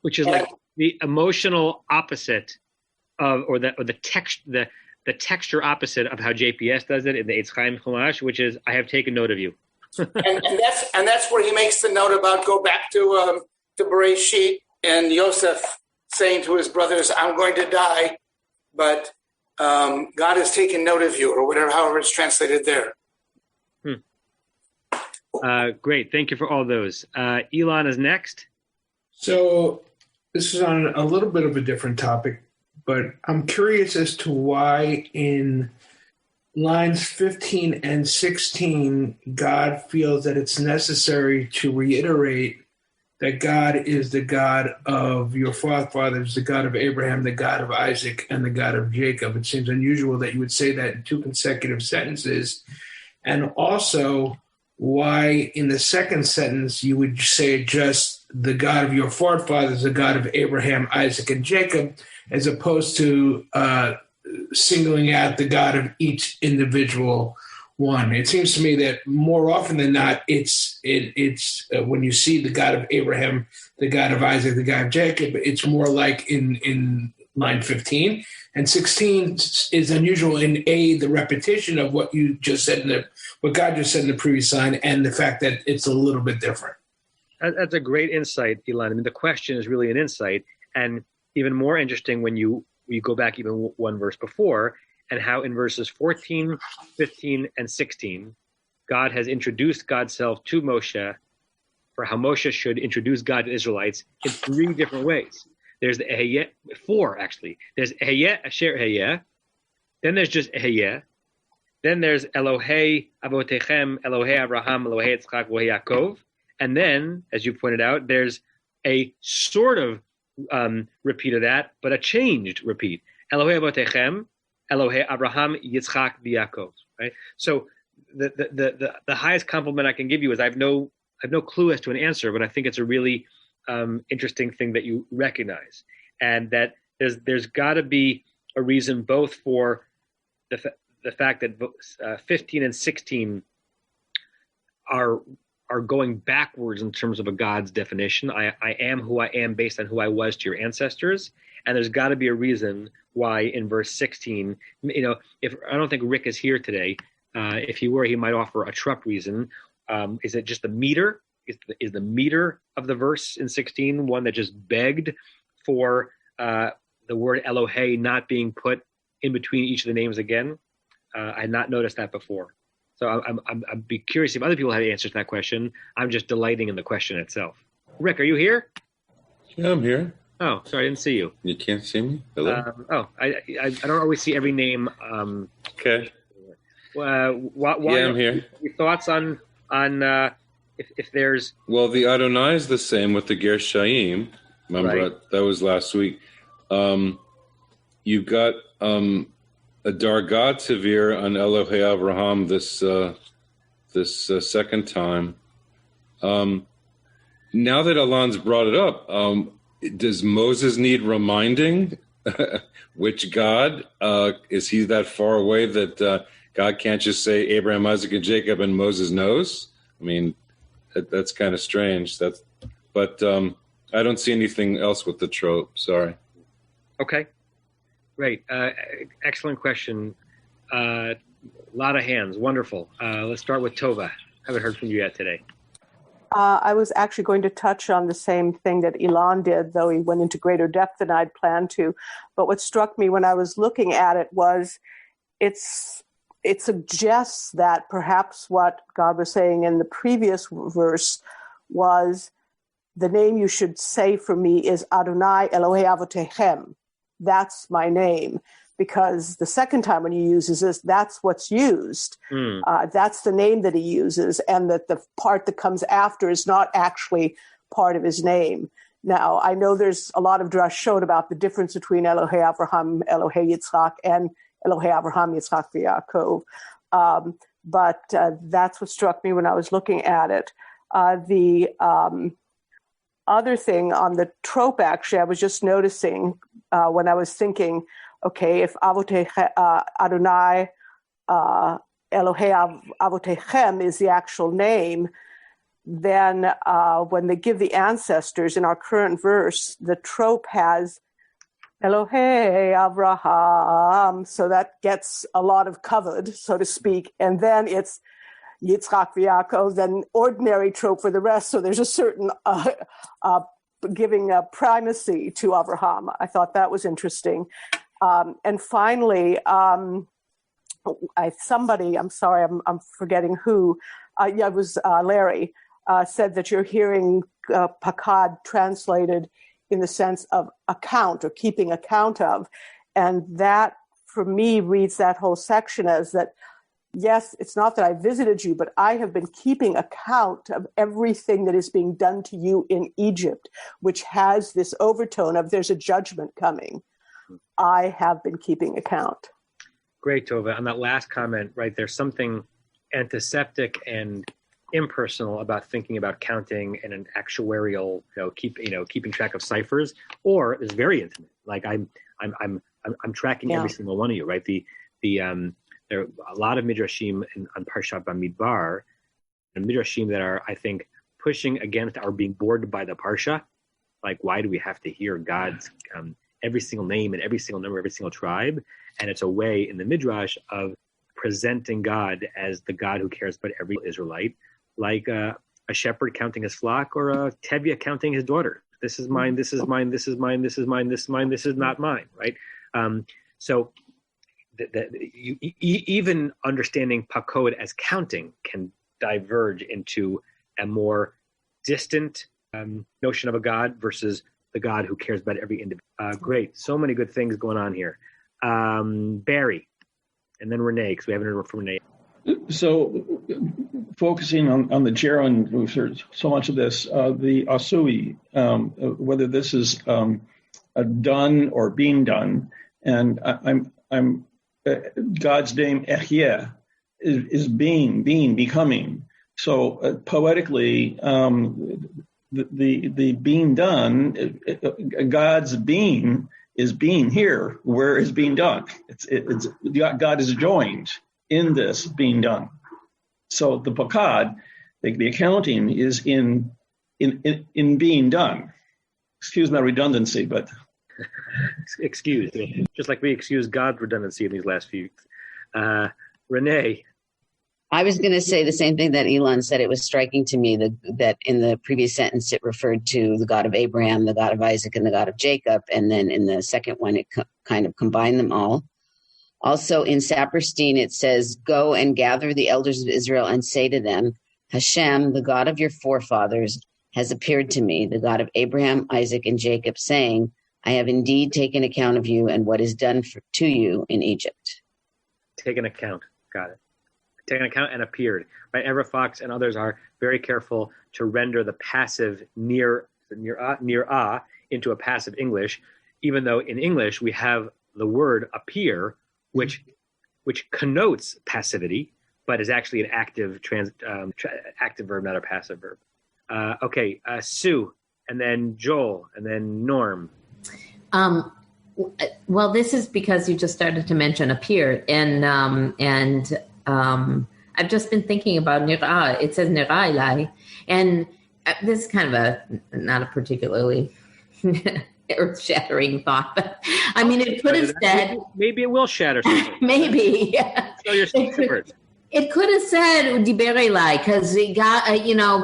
which is like the emotional opposite of, or the texture opposite of how JPS does it in the Eitz Chaim Chumash, which is I have taken note of you. and that's where he makes the note about go back to Bereshit and Yosef saying to his brothers, "I'm going to die, but God has taken note of you," or whatever, however it's translated there. Great. Thank you for all those. Elon is next. So this is on a little bit of a different topic, but I'm curious as to why in lines 15 and 16, God feels that it's necessary to reiterate that God is the God of your forefathers, the God of Abraham, the God of Isaac, and the God of Jacob. It seems unusual that you would say that in two consecutive sentences. And also why in the second sentence you would say just the God of your forefathers, the God of Abraham, Isaac, and Jacob, as opposed to singling out the God of each individual one. It seems to me that more often than not, it's when you see the God of Abraham, the God of Isaac, the God of Jacob, it's more like in line 15. And 16 is unusual in the repetition of what you just said what God just said in the previous line, and the fact that it's a little bit different. That's a great insight, Elon. I mean, the question is really an insight, and even more interesting when you go back even one verse before, and how in verses 14, 15, and 16, God has introduced God's self to Moshe for how Moshe should introduce God to Israelites in three different ways. There's the Eheyeh, four actually. There's Eheyeh Asher Eheyeh, then there's just Eheyeh, then there's Elohei Avotechem, Elohei Abraham, Elohei Yitzchak, Elohei Yaakov, and then, as you pointed out, there's a sort of repeat of that, but a changed repeat. Elohei Avotechem, Elohei Abraham, Yitzchak, Yaakov. Right. So the highest compliment I can give you is I have no clue as to an answer, but I think it's a really interesting thing that you recognize, and that there's got to be a reason both for the fact that 15 and 16 are going backwards in terms of a God's definition. I am who I am based on who I was to your ancestors. And there's got to be a reason why in verse 16, if I don't think Rick is here today, if he were, he might offer a truck reason. Is it just the meter? Is the meter of the verse in 16 one that just begged for the word Elohei not being put in between each of the names again? I had not noticed that before. So I'd be curious if other people had answers to that question. I'm just delighting in the question itself. Rick, are you here? Yeah, I'm here. Oh, sorry, I didn't see you. You can't see me? Hello? I don't always see every name. Okay. Yeah, I'm here. Your thoughts on if there's... Well, the Adonai is the same with the Gershaim. Remember, right. That was last week. You've got a Dargat Tavir on Elohei Avraham this second time. Now that Alon's brought it up, does Moses need reminding? Which God? Is he that far away that God can't just say Abraham, Isaac, and Jacob and Moses knows? I mean, that's kind of strange. But I don't see anything else with the trope. Sorry. Okay. Great. Excellent question. A lot of hands. Wonderful. Let's start with Tova. Haven't heard from you yet today. I was actually going to touch on the same thing that Elon did, though he went into greater depth than I'd planned to. But what struck me when I was looking at it was it suggests that perhaps what God was saying in the previous verse was the name you should say for me is Adonai Elohei Avotechem. That's my name, because the second time when he uses this, that's what's used. That's the name that he uses, and that the part that comes after is not actually part of his name. Now, I know there's a lot of drashot about the difference between Elohei Avraham, Elohei Yitzchak, and Elohei Avraham, Yitzchak, Yaakov. But that's what struck me when I was looking at it. The other thing on the trope, actually, I was just noticing when I was thinking, okay, if Avotei Adonai Elohei Avotechem is the actual name, then when they give the ancestors in our current verse, the trope has Elohei Avraham, so that gets a lot of covered, so to speak, and then it's Yitzchak v'Yaakov, then ordinary trope for the rest. So there's a certain giving a primacy to Avraham. I thought that was interesting. And finally, somebody, I'm sorry, I'm forgetting who, it was Larry, said that you're hearing pakad translated in the sense of account or keeping account of. And that, for me, reads that whole section as that, yes, it's not that I visited you, but I have been keeping account of everything that is being done to you in Egypt, which has this overtone of there's a judgment coming. I have been keeping account. Great, Tova. On that last comment, right, there's something antiseptic and impersonal about thinking about counting in an actuarial, keeping track of ciphers, or it's very intimate. Like I'm tracking every single one of you, right? There are a lot of midrashim on Parshat Bamidbar, and midrashim that are, I think, pushing against our being bored by the parsha. Like, why do we have to hear God's every single name and every single number, every single tribe? And it's a way in the midrash of presenting God as the God who cares about every Israelite, like a shepherd counting his flock, or a Tevye counting his daughter. This is mine, this is mine, this is mine, this is mine, this is mine, this is not mine, right? So even understanding pakod as counting can diverge into a more distant notion of a God versus the God who cares about every individual. Great. So many good things going on here. Barry, and then Renee, because we haven't heard from Renee. So focusing on the gerund, we've heard so much of this, the asui, whether this is done or being done. And I'm God's name, Ehyeh, is being, becoming. So poetically, the being done, God's being is being here, where is being done. It's God is joined in this being done. So the pakad, the accounting, is in being done. Excuse my redundancy, but excuse, just like we excuse God's redundancy in these last few weeks. Renee. I was going to say the same thing that Elon said. It was striking to me that in the previous sentence it referred to the God of Abraham, the God of Isaac, and the God of Jacob. And then in the second one, it kind of combined them all. Also in Saperstein, it says, "Go and gather the elders of Israel and say to them, Hashem, the God of your forefathers, has appeared to me, the God of Abraham, Isaac, and Jacob, saying, I have indeed taken account of you and what is done to you in Egypt." Taken account. Got it. Taken account and appeared. Right? Ever Fox and others are very careful to render the passive near into a passive English, even though in English we have the word appear, which connotes passivity, but is actually an active active verb, not a passive verb. Sue, and then Joel, and then Norm. Well, this is because you just started to mention appear, and I've just been thinking about nira. It says nira ilai, and this is kind of not a particularly earth-shattering thought, but I mean, it could have said, maybe it will shatter something. Maybe, yeah. So you're secret. It could have said diber elai, because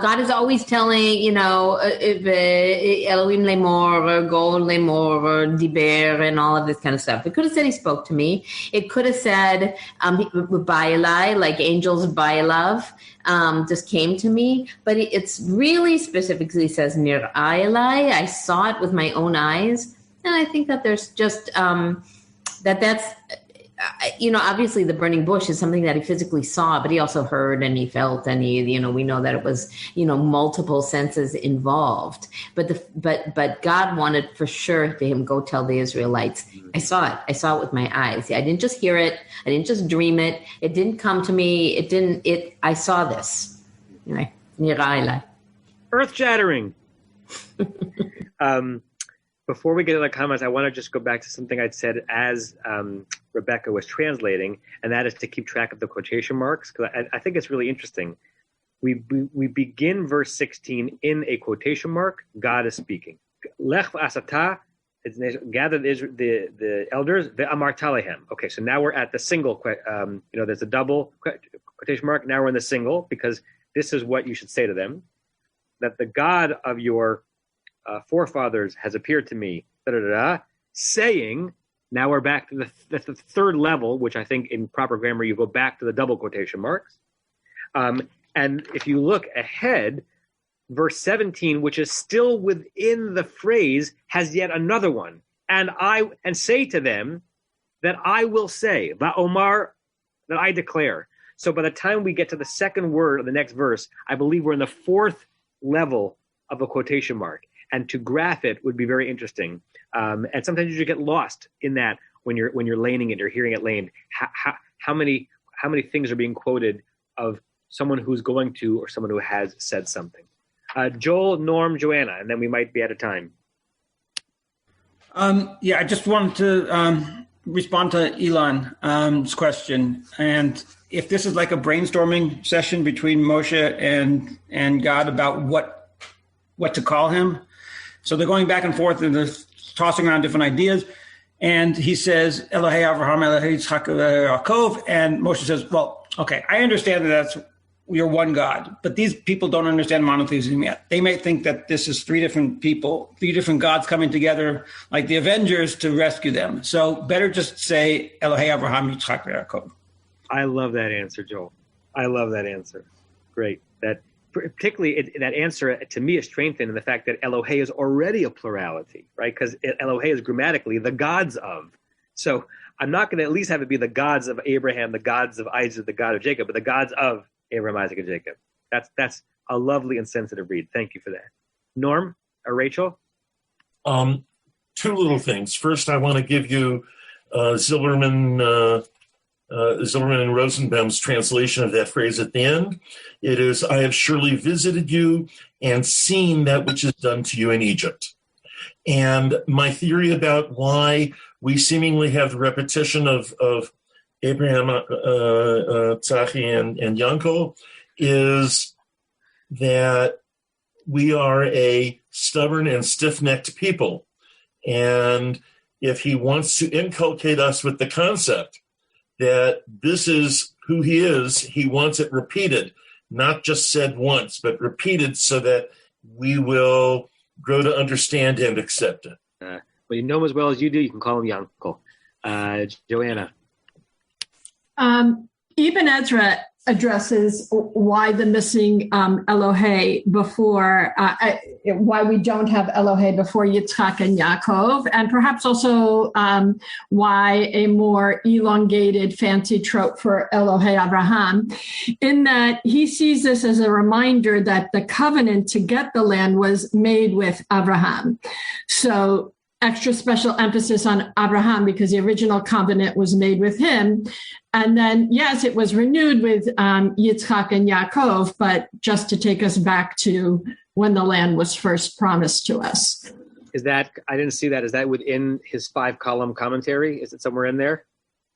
God is always telling, Elohim lemor, or Gol lemor, or diber, and all of this kind of stuff. It could have said he spoke to me. It could have said ba'elai, like angels ba'elav, just came to me. But it's really specifically says nir'a elai. I saw it with my own eyes, and I think that there's just that's, obviously the burning bush is something that he physically saw, but he also heard and he felt, and we know that it was, multiple senses involved. But God wanted for sure to him, go tell the Israelites. I saw it. I saw it with my eyes. I didn't just hear it. I didn't just dream it. It didn't come to me. I saw this. Earth shattering. Before we get to the comments, I want to just go back to something I'd said as Rebecca was translating, and that is to keep track of the quotation marks, because I think it's really interesting. We begin verse 16 in a quotation mark. God is speaking. Lech v'asata, gather the elders, ve'amarta lehem. Okay, so now we're at the single, there's a double quotation mark. Now we're in the single, because this is what you should say to them, that the God of your forefathers has appeared to me, saying, now we're back to the third level, which I think in proper grammar, you go back to the double quotation marks. And if you look ahead, verse 17, which is still within the phrase, has yet another one. And say to them that I will say, va'omar, that I declare. So by the time we get to the second word of the next verse, I believe we're in the fourth level of a quotation mark. And to graph it would be very interesting. And sometimes you just get lost in that when you're laning it, you're hearing it laned. How many things are being quoted of someone who's going to or someone who has said something? Joel, Norm, Joanna, and then we might be out of time. I just wanted to respond to Elon's question. And if this is like a brainstorming session between Moshe and God about what to call him. So they're going back and forth and they're tossing around different ideas. And he says, Elohei Avraham, Elohei Yitzchak, Elohei Yaakov. And Moshe says, well, okay, I understand that you're one God, but these people don't understand monotheism yet. They may think that this is three different people, three different gods coming together like the Avengers to rescue them. So better just say Elohei Avraham, Yitzchak, Yaakov. I love that answer, Joel. I love that answer. Great. Particularly that answer to me is strengthened in the fact that Elohei is already a plurality, right? Because Elohei is grammatically the gods of. So I'm not going to at least have it be the gods of Abraham, the gods of Isaac, the God of Jacob, but the gods of Abraham, Isaac, and Jacob. That's a lovely and sensitive read. Thank you for that. Norm or Rachel? Two little things. First, I want to give you Zilberman and Rosenbaum's translation of that phrase at the end. It is, I have surely visited you and seen that which is done to you in Egypt. And my theory about why we seemingly have the repetition of Abraham, Tzachi, and Yanko is that we are a stubborn and stiff-necked people. And if he wants to inculcate us with the concept that this is who he is, he wants it repeated, not just said once, but repeated so that we will grow to understand and accept it. Well, you know him as well as you do. You can call him Yanko. Joanna. Ibn Ezra addresses why the missing Elohei before, why we don't have Elohei before Yitzchak and Yaakov, and perhaps also why a more elongated fancy trope for Elohei Abraham, in that he sees this as a reminder that the covenant to get the land was made with Abraham. So extra special emphasis on Abraham because the original covenant was made with him. And then, yes, it was renewed with Yitzchak and Yaakov, but just to take us back to when the land was first promised to us. Is that, I didn't see that. Is that within his 5-column commentary? Is it somewhere in there?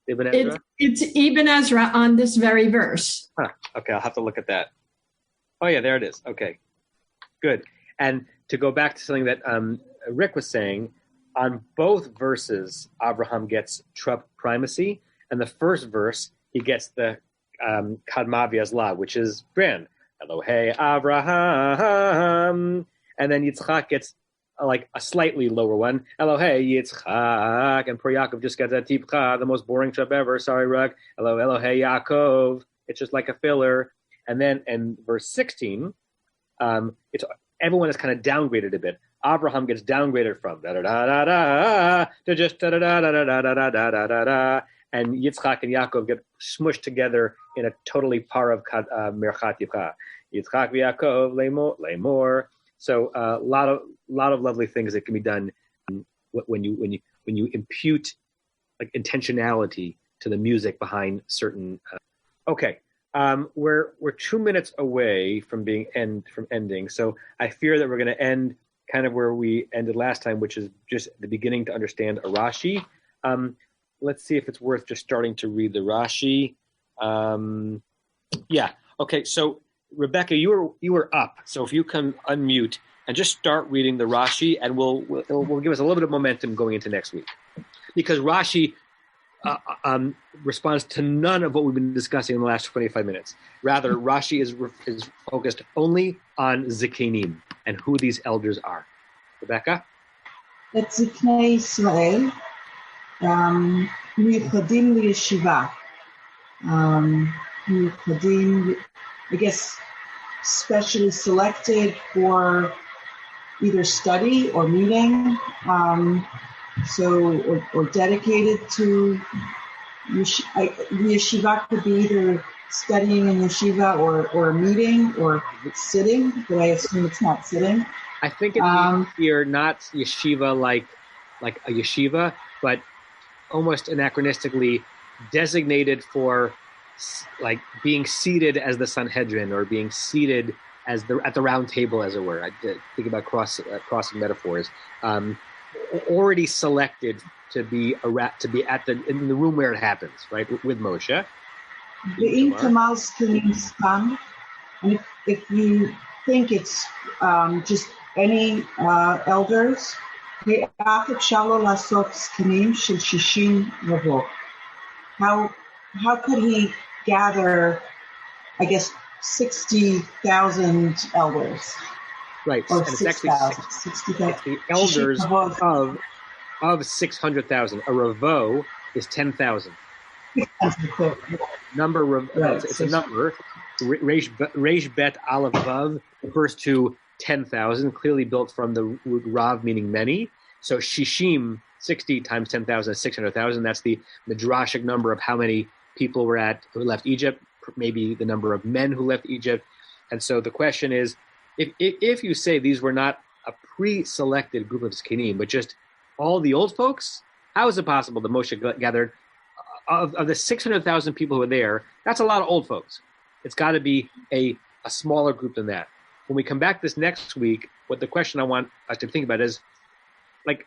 Ibn Ezra? It's Ibn Ezra on this very verse. Huh. Okay, I'll have to look at that. Oh, yeah, there it is. Okay, good. And to go back to something that Rick was saying, on both verses, Abraham gets primacy. And the first verse, he gets the Kadma v'Yazla, which is grand. Elohei Abraham. And then Yitzchak gets like a slightly lower one. Elohei Yitzchak. And poor Yaakov just gets that Tipcha, the most boring trip ever. Sorry, Rug. Elohei Yaakov. It's just like a filler. And then in verse 16, everyone is kind of downgraded a bit. Abraham gets downgraded from da-da-da-da-da to just da-da-da-da-da-da-da-da-da-da, and Yitzchak and Yaakov get smushed together in a totally parav merchat yivcha. Yitzchak v'Yaakov le'mor. So a lot of lovely things that can be done when you impute like intentionality to the music behind certain. Okay, we're 2 minutes away from ending. So I fear that we're going to end kind of where we ended last time, which is just the beginning to understand a Rashi. Let's see if it's worth just starting to read the Rashi. Yeah. Okay. So Rebecca, you were up. So if you can unmute and just start reading the Rashi, and we'll give us a little bit of momentum going into next week, because Rashi responds to none of what we've been discussing in the last 25 minutes. Rather, Rashi is focused only on Zikanim and who these elders are. Rebecca? את זקני ישראל מיוחדים לישיבה. מיוחדים, I guess, specially selected for either study or meeting, or dedicated to yeshiva. Could be either studying in yeshiva or a meeting or sitting, but I assume it's not sitting. I think it means here not yeshiva like a yeshiva, but almost anachronistically designated for like being seated as the Sanhedrin, or being seated as at the round table, as it were. I think about crossing metaphors. Already selected to be in the room where it happens, right, with Moshe. And if you think it's just any elders, how could he gather, I guess, 60,000 elders? Right, or and it's actually 60,000 elders of 600,000. A ravo is 10,000. Number, right. It's a number. Reish bet aleph vav refers to 10,000, clearly built from the root rav, meaning many. So shishim, 60 times 10,000 is 600,000. That's the midrashic number of how many people who left Egypt, maybe the number of men who left Egypt. And so the question is, if you say these were not a pre-selected group of Zikanim, but just all the old folks, how is it possible that Moshe gathered of the 600,000 people who are there? That's a lot of old folks. It's got to be a smaller group than that. When we come back this next week, what the question I want us to think about is, like,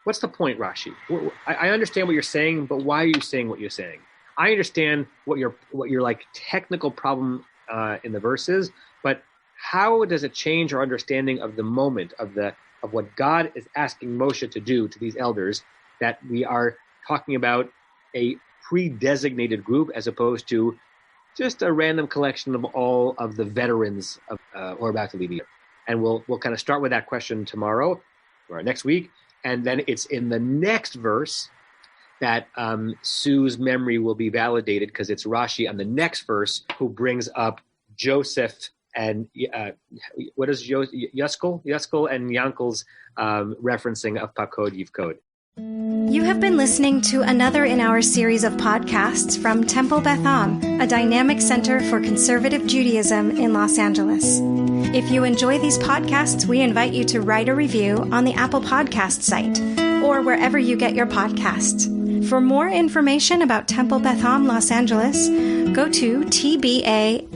what's the point, Rashi? I understand what you're saying, but why are you saying what you're saying? I understand what your like technical problem in the verses, but how does it change our understanding of the moment of what God is asking Moshe to do to these elders, that we are talking about a pre-designated group as opposed to just a random collection of all of the veterans who are about to leave Egypt? And we'll kind of start with that question tomorrow or next week, and then it's in the next verse that Sue's memory will be validated, because it's Rashi on the next verse who brings up Joseph and what is Yuskel and Yankel's referencing of Pakod Yivkod. You have been listening to another in our series of podcasts from Temple Beth Am, a dynamic center for conservative Judaism in Los Angeles. If you enjoy these podcasts, we invite you to write a review on the Apple Podcast site or wherever you get your podcasts. For more information about Temple Beth Am Los Angeles, go to tbala.org.